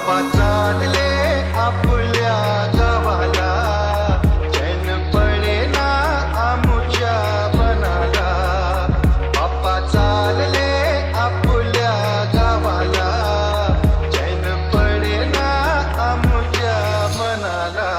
बाप्पा चालले आपल्या गावाला, चैन पडेना आमुच्या मनाला. बाप्पा चालले आपल्या गावाला, चैन पडेना आमुच्या मनाला.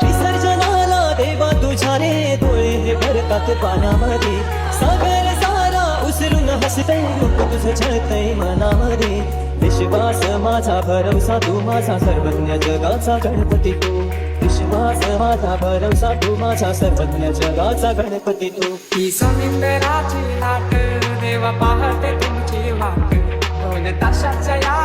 विसर्जनाला देवा तुझ्या रे डोळे हे भरतात पाण्यामध्ये. सागर सारा उसरून हसतय रूप तुझं झळतय मनामध्ये. विश्वास माझा भरवसा तू माझा सर्वज्ञ जगाचा गणपती तू. विश्वास माझा भरवसा तू माझा सर्वज्ञ जगाचा गणपती तू. ही समुद्राची लाट देवा पाहते तुमची वाट. ढोल ताशाच्या या